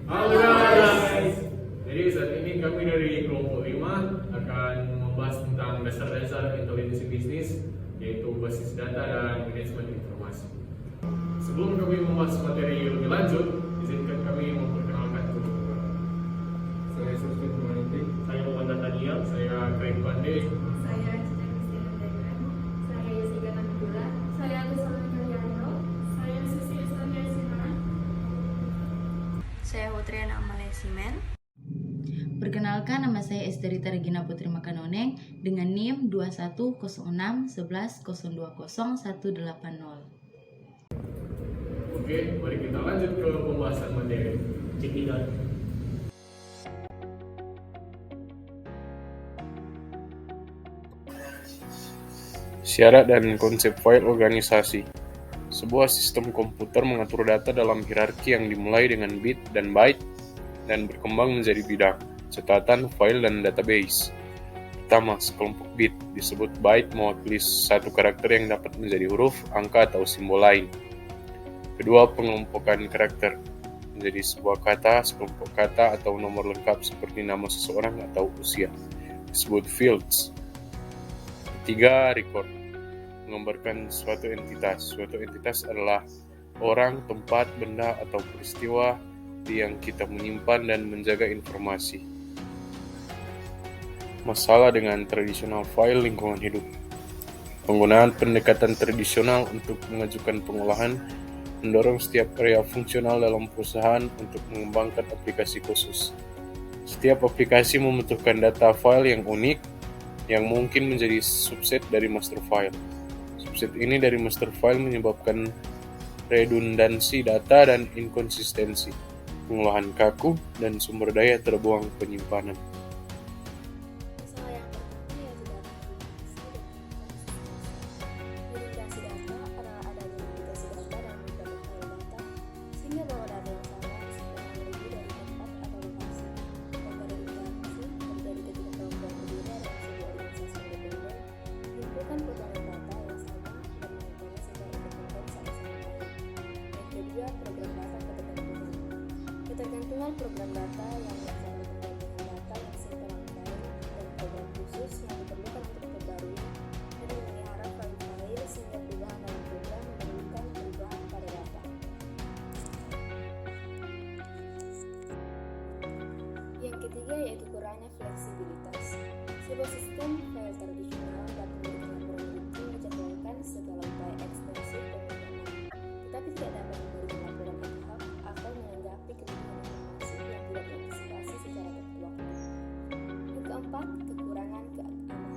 Halo guys. Jadi saat ini kami dari kelompok 5 akan membahas tentang dasar-dasar intelijensi bisnis, yaitu basis data dan manajemen informasi. Sebelum kami membahas materi lebih lanjut, izinkan kami memperkenalkan dulu. Saya Sosmed Humanity. Saya Muhammad Daniel, saya Craig Pande. Saya Cita Kristiana Daniel. Saya Yesika Nabila. Saya Agus Salman. Saya Susi Islamiah Siman. Saya Putriana Amalia Simen. Perkenalkan, nama saya Esterita Regina Putri Makanoneng dengan NIM 210611020180. Oke, mari kita lanjut ke pembahasan materi. Cekidot. Syarat dan konsep file organisasi. Sebuah sistem komputer mengatur data dalam hierarki yang dimulai dengan bit dan byte dan berkembang menjadi bidang, catatan, file, dan database. Pertama, sekelompok bit disebut byte mewakili satu karakter yang dapat menjadi huruf, angka, atau simbol lain. Kedua, pengelompokan karakter menjadi sebuah kata, sekelompok kata, atau nomor lengkap seperti nama seseorang atau usia, disebut fields. Ketiga, record menggambarkan suatu entitas. Suatu entitas adalah orang, tempat, benda, atau peristiwa yang kita menyimpan dan menjaga informasi. Masalah dengan tradisional file lingkungan hidup. Penggunaan pendekatan tradisional untuk mengajukan pengolahan mendorong setiap area fungsional dalam perusahaan untuk mengembangkan aplikasi khusus. Setiap aplikasi membutuhkan data file yang unik yang mungkin menjadi subset dari master file. Subset ini dari master file menyebabkan redundansi data dan inkonsistensi, pengolahan kaku, dan sumber daya terbuang penyimpanan. Masalah yang pertama yaitu data duplikasi data. Duplikasi data adalah adanya duplikasi data dalam beberapa file data, sehingga bahwa data yang sama sebenarnya lebih dari tempat atau lokasi. Dan pada interaksi terjadi ketika kelompok berbeda dalam sebuah organisasi independen mengumpulkan potongan data yang sama dan mengumpulkannya secara independen satu sama lain. Yang kedua, program data ketergantungan. Ketergantungan program data yang melaksanakan dengan data yang terangkai dan program khusus yang diperlukan untuk memperbarui dan memelihara file-file sehingga perubahan dalam program memerlukan perubahan pada data. Yang ketiga yaitu kurangnya fleksibilitas. Sebuah sistem file tradisional dapat memberikan laporan rutin menjadwalkan segala upaya ekstensif pemrograman, tetapi tidak dapat memberikan laporan ad hoc atau menanggapi kebutuhan informasi yang tidak diantisipasi secara tepat waktu. Yang keempat, kekurangan keamanan.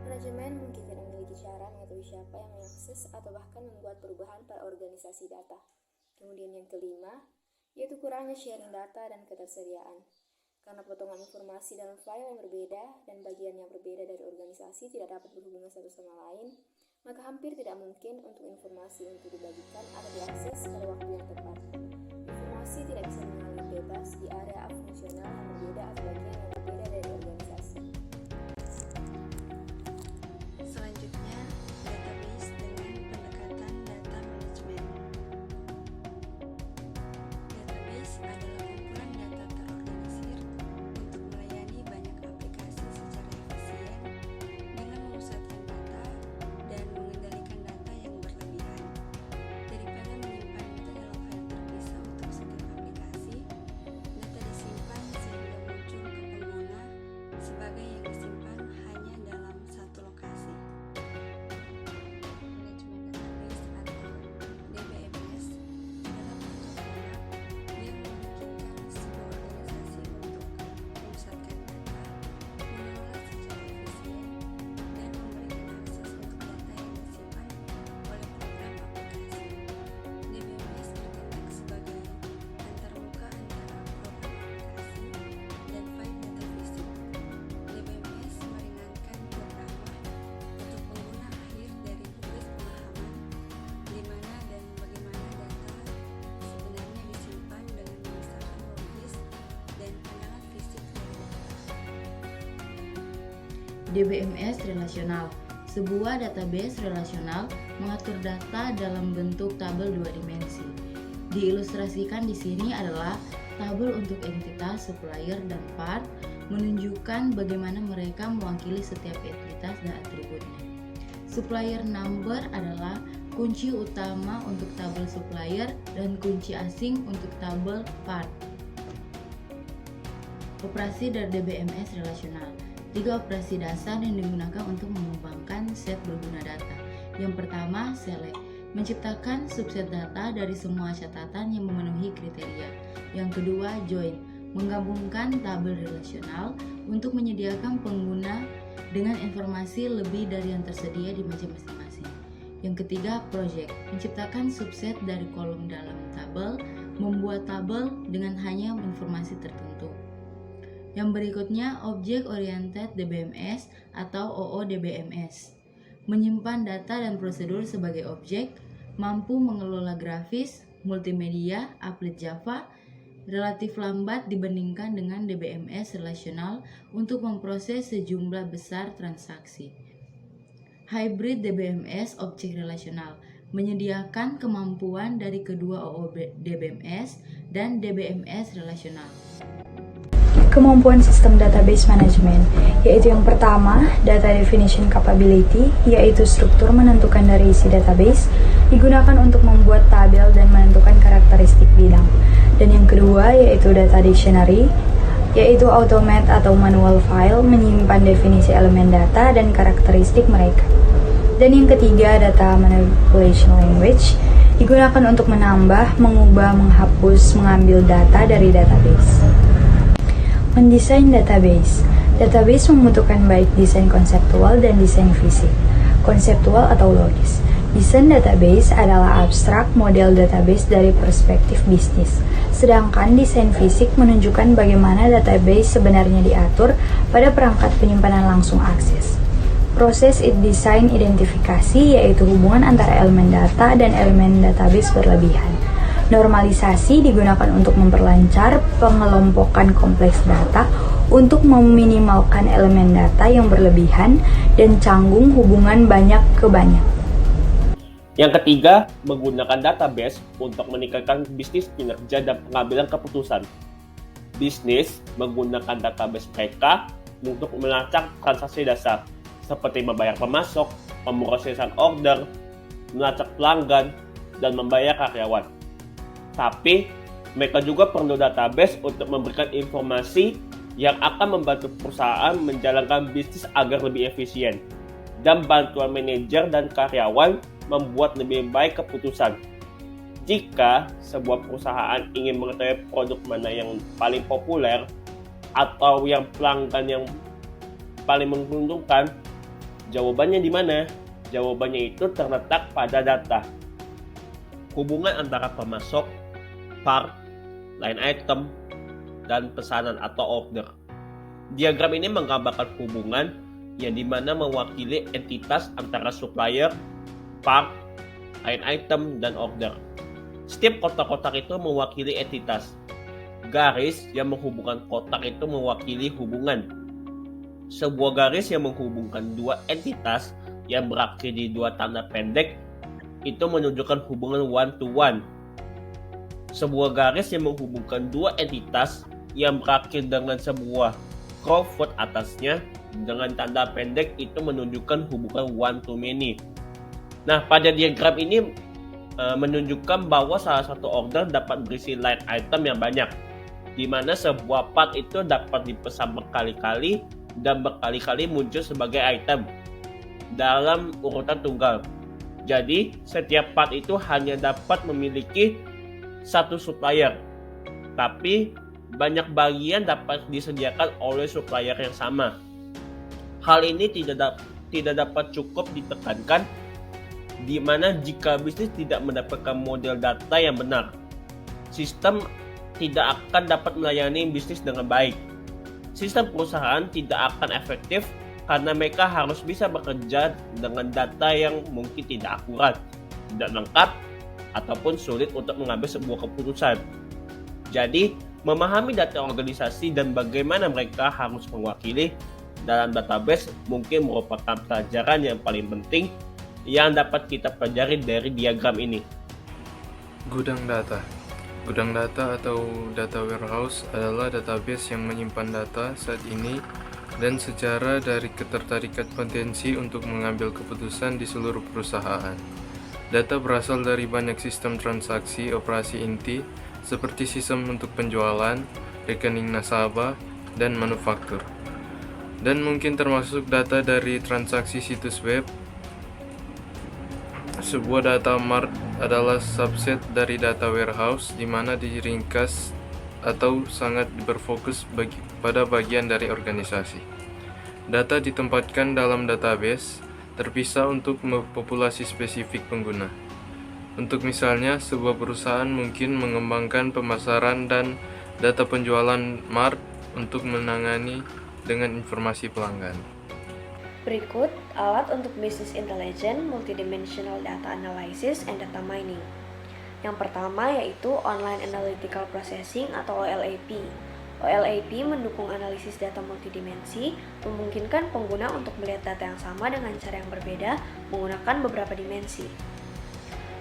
Manajemen mungkin tidak memiliki cara mengetahui siapa yang mengakses atau bahkan membuat perubahan pada organisasi data. Kemudian yang kelima, yaitu kurangnya sharing data dan ketersediaan. Karena potongan informasi dalam file yang berbeda dan bagian yang berbeda dari organisasi tidak dapat berhubungan satu sama lain, maka hampir tidak mungkin untuk informasi untuk dibagikan atau diakses pada waktu yang tepat. Informasi tidak bisa mengalir bebas di area fungsional yang berbeda atau bagian yang berbeda dari organisasi. Selanjutnya, database dengan pendekatan data manajemen. Database adalah kumpulan data terorganisir untuk melayani banyak aplikasi secara efisien dengan memusatkan data dan mengendalikan data yang berlebihan. Daripada menyimpan data dalam file terpisah untuk setiap aplikasi, data disimpan sehingga muncul ke pengguna sebagai yang disimpan hanya dalam satu lokasi. Manajemen database atau DBMS adalah protokol yang memungkinkan sebuah organisasi untuk memusatkan data, mengelola secara efisien, dan memberikan akses untuk data yang disimpan oleh program aplikasi. DBMS bertindak sebagai antarmuka antara program aplikasi dan file data fisik. DBMS meringankan programmer atau pengguna akhir dari beban pemahaman di mana dan bagaimana data sebenarnya disimpan dengan memisahkan logis dan pandangan fisik dari data. DBMS relasional. Sebuah database relasional mengatur data dalam bentuk tabel dua dimensi. Diilustrasikan di sini adalah tabel untuk entitas, supplier, dan part menunjukkan bagaimana mereka mewakili setiap entitas dan atributnya. Supplier number adalah kunci utama untuk tabel supplier dan kunci asing untuk tabel part. Operasi dari DBMS relasional. 3 operasi dasar yang digunakan untuk mengembangkan set berguna data. Yang pertama, select, menciptakan subset data dari semua catatan yang memenuhi kriteria. Yang kedua, join, menggabungkan tabel relasional untuk menyediakan pengguna dengan informasi lebih dari yang tersedia di meja masing-masing. Yang ketiga, project, menciptakan subset dari kolom dalam tabel, membuat tabel dengan hanya informasi tertentu. Yang berikutnya, Object Oriented DBMS atau OODBMS. Menyimpan data dan prosedur sebagai objek, mampu mengelola grafis, multimedia, applet Java, relatif lambat dibandingkan dengan DBMS relasional untuk memproses sejumlah besar transaksi. Hybrid DBMS Objek Relasional menyediakan kemampuan dari kedua OODBMS dan DBMS relasional. Kemampuan sistem database management, yaitu yang pertama, data definition capability, yaitu struktur menentukan dari isi database, digunakan untuk membuat tabel dan menentukan karakteristik bidang. Dan yang kedua, yaitu data dictionary, yaitu automate atau manual file, menyimpan definisi elemen data dan karakteristik mereka. Dan yang ketiga, data manipulation language, digunakan untuk menambah, mengubah, menghapus, mengambil data dari database. Mendesain database. Database membutuhkan baik desain konseptual dan desain fisik, konseptual atau logis. Desain database adalah abstrak model database dari perspektif bisnis, sedangkan desain fisik menunjukkan bagaimana database sebenarnya diatur pada perangkat penyimpanan langsung akses. Proses desain identifikasi yaitu hubungan antara elemen data dan elemen database berlebihan. Normalisasi digunakan untuk memperlancar pengelompokan kompleks data untuk meminimalkan elemen data yang berlebihan dan canggung hubungan banyak ke banyak. Yang ketiga, menggunakan database untuk meningkatkan bisnis kinerja dan pengambilan keputusan. Bisnis menggunakan database mereka untuk melacak transaksi dasar, seperti membayar pemasok, pemrosesan order, melacak pelanggan, dan membayar karyawan. Tapi, mereka juga perlu database untuk memberikan informasi yang akan membantu perusahaan menjalankan bisnis agar lebih efisien, dan bantuan manajer dan karyawan membuat lebih baik keputusan. Jika sebuah perusahaan ingin mengetahui produk mana yang paling populer atau yang pelanggan yang paling menguntungkan, jawabannya di mana? Jawabannya itu terletak pada data. Hubungan antara pemasok, part, line item, dan pesanan atau order. Diagram ini menggambarkan hubungan yang dimana mewakili entitas antara supplier, part, line item, dan order. Setiap kotak-kotak itu mewakili entitas. Garis yang menghubungkan kotak itu mewakili hubungan. Sebuah garis yang menghubungkan dua entitas yang berakhir di dua tanda pendek itu menunjukkan hubungan one-to-one. Sebuah garis yang menghubungkan dua entitas yang berakhir dengan sebuah crowfoot atasnya dengan tanda pendek itu menunjukkan hubungan one-to-many. Nah, pada diagram ini menunjukkan bahwa salah satu order dapat berisi line item yang banyak, di mana sebuah part itu dapat dipesan berkali-kali dan berkali-kali muncul sebagai item dalam urutan tunggal. Jadi, setiap part itu hanya dapat memiliki satu supplier, tapi banyak bagian dapat disediakan oleh supplier yang sama. Hal ini tidak dapat cukup ditekankan, di mana jika bisnis tidak mendapatkan model data yang benar, sistem tidak akan dapat melayani bisnis dengan baik. Sistem perusahaan tidak akan efektif karena mereka harus bisa bekerja dengan data yang mungkin tidak akurat, tidak lengkap, ataupun sulit untuk mengambil sebuah keputusan. Jadi, memahami data organisasi dan bagaimana mereka harus mewakili dalam database mungkin merupakan pelajaran yang paling penting yang dapat kita pelajari dari diagram ini. Gudang data. Gudang data atau data warehouse adalah database yang menyimpan data saat ini dan secara dari ketertarikan potensi untuk mengambil keputusan di seluruh perusahaan. Data berasal dari banyak sistem transaksi operasi inti seperti sistem untuk penjualan, rekening nasabah, dan manufaktur. Dan mungkin termasuk data dari transaksi situs web. Sebuah data mart adalah subset dari data warehouse di mana diringkas atau sangat berfokus pada bagian dari organisasi. Data ditempatkan dalam database terpisah untuk populasi spesifik pengguna. Untuk misalnya, sebuah perusahaan mungkin mengembangkan pemasaran dan data penjualan mart untuk menangani dengan informasi pelanggan. Berikut alat untuk business intelligence, multidimensional data analysis, and data mining. Yang pertama yaitu Online Analytical Processing atau OLAP. OLAP mendukung analisis data multidimensi, memungkinkan pengguna untuk melihat data yang sama dengan cara yang berbeda menggunakan beberapa dimensi.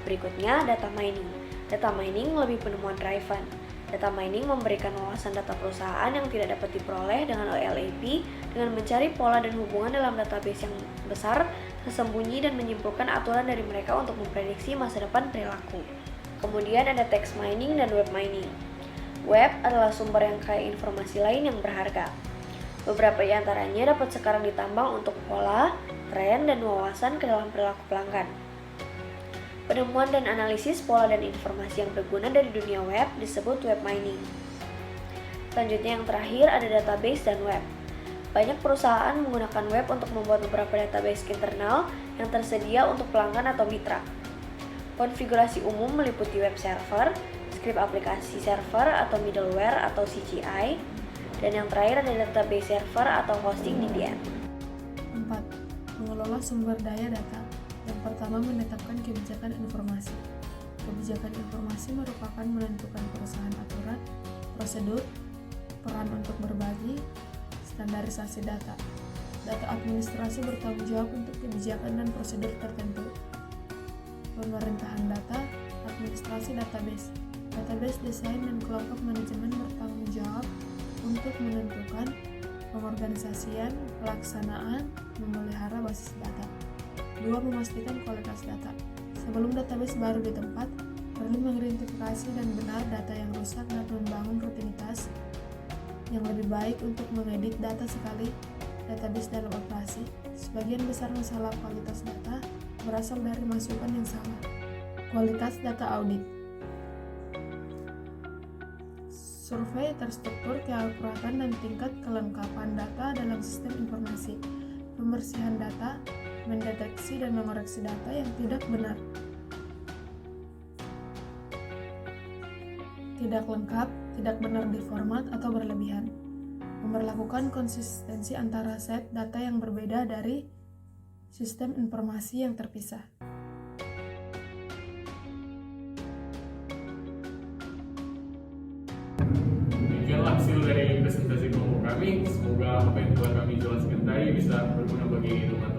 Berikutnya, data mining. Data mining lebih penemuan driven. Data mining memberikan wawasan data perusahaan yang tidak dapat diperoleh dengan OLAP dengan mencari pola dan hubungan dalam database yang besar, tersembunyi, dan menyimpulkan aturan dari mereka untuk memprediksi masa depan perilaku. Kemudian ada text mining dan web mining. Web adalah sumber yang kaya informasi lain yang berharga. Beberapa di antaranya dapat sekarang ditambang untuk pola, tren, dan wawasan ke dalam perilaku pelanggan. Penemuan dan analisis pola dan informasi yang berguna dari dunia web disebut web mining. Selanjutnya yang terakhir ada database dan web. Banyak perusahaan menggunakan web untuk membuat beberapa database internal yang tersedia untuk pelanggan atau mitra. Konfigurasi umum meliputi web server, skrip aplikasi server atau middleware atau CGI, dan yang terakhir ada database server atau hosting DBM. 4. Mengelola sumber daya data. Yang pertama, menetapkan kebijakan informasi. Kebijakan informasi merupakan menentukan perusahaan aturan, prosedur, peran untuk berbagi, standarisasi data. Data administrasi bertanggung jawab untuk kebijakan dan prosedur tertentu. Pemerintahan data, administrasi database. Database desain dan kelompok manajemen bertanggung jawab untuk menentukan pengorganisasian, pelaksanaan, memelihara basis data. 2. Memastikan kualitas data. Sebelum database baru ditempat, perlu mengidentifikasi dan benar data yang rusak dan membangun rutinitas yang lebih baik untuk mengedit data sekali database dalam operasi. Sebagian besar masalah kualitas data berasal dari masukan yang salah. Kualitas data audit. Survei terstruktur keakuratan dan tingkat kelengkapan data dalam sistem informasi. Pembersihan data, mendeteksi dan mengoreksi data yang tidak benar, tidak lengkap, tidak benar di format atau berlebihan. Memperlakukan konsistensi antara set data yang berbeda dari sistem informasi yang terpisah. Demikianlah hasil dari presentasi kelompok kami. Semoga apa yang telah kami jelaskan tadi bisa berguna bagi teman-teman.